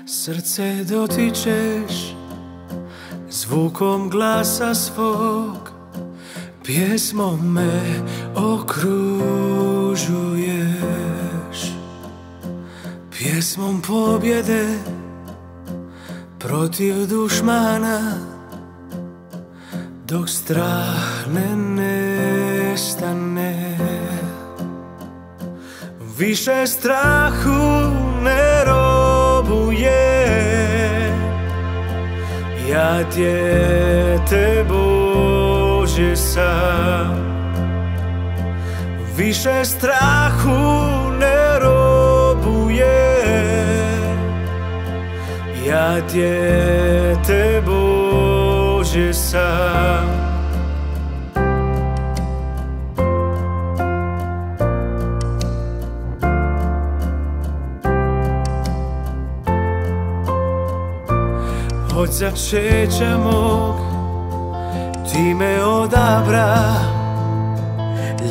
Srce dotičeš zvukom glasa svog, pjesmom me okružuješ, pjesmom pobjede protiv dušmana, dok strah ne nestane. Više strahu ne robuje, ja dijete Božje sam. Više strahu ne robuje, ja dijete Božje sam. Od začeća mog ti me odabra,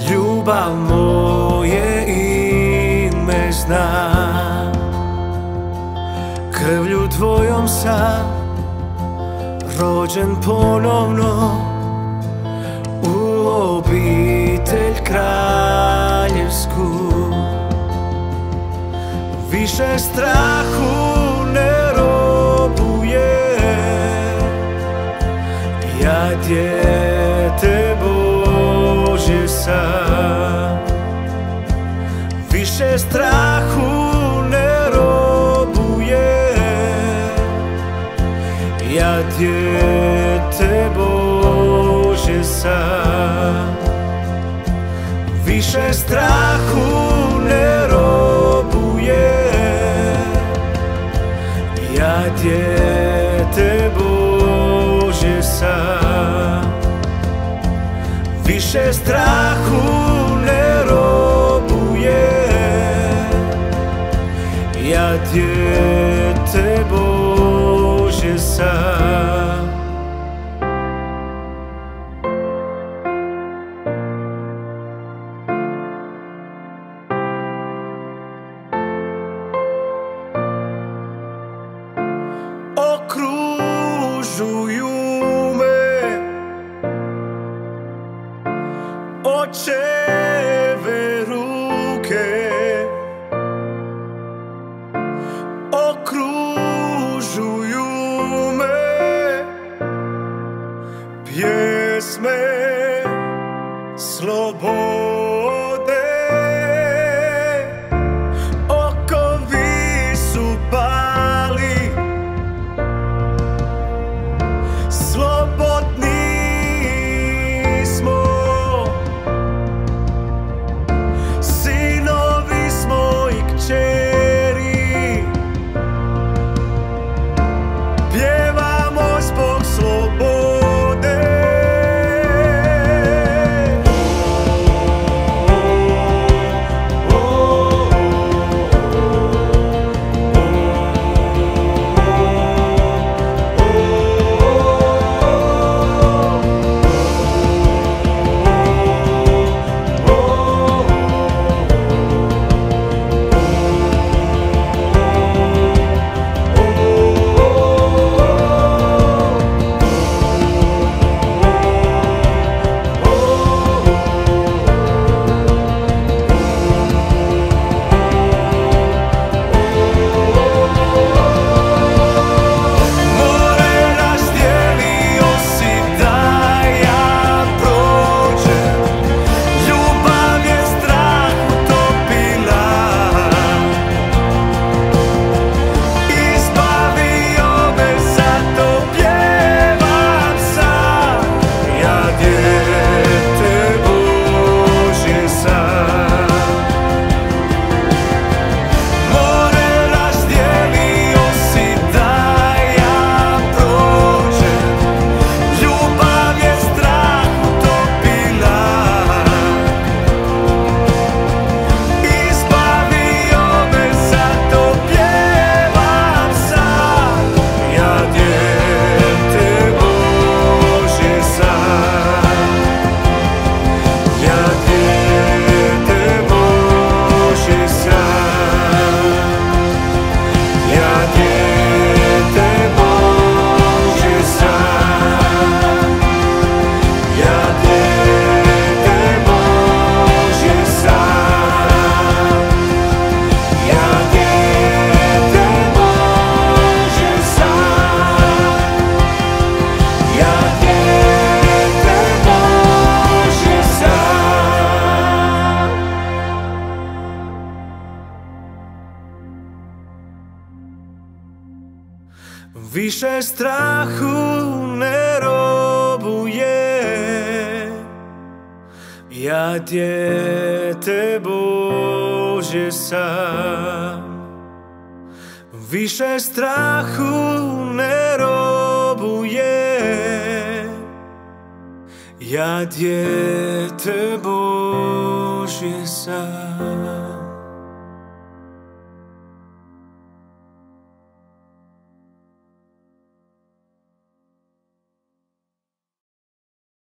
ljubav moje ime zna. Krvlju tvojom sam rođen ponovno u obitelj kraljevsku. Više strahu ne robuje, ja dijete Božje sam. Više strahu ne robuje, ja dijete Božje sam. Više strahu ne robuje, ja dijete Božje sam. Više strahu ne robuje, ja dijete Božje sam. Okružuju me očeve ruke, okružuju me pjesme slobode. Okovi su pali, slobodni smo, sinovi smo i kćeri, pjevamo zbog slobode. više strahu ne robuje. Ja dijete Božje sam, više strahu ne robuje. Ja dijete Božje sam.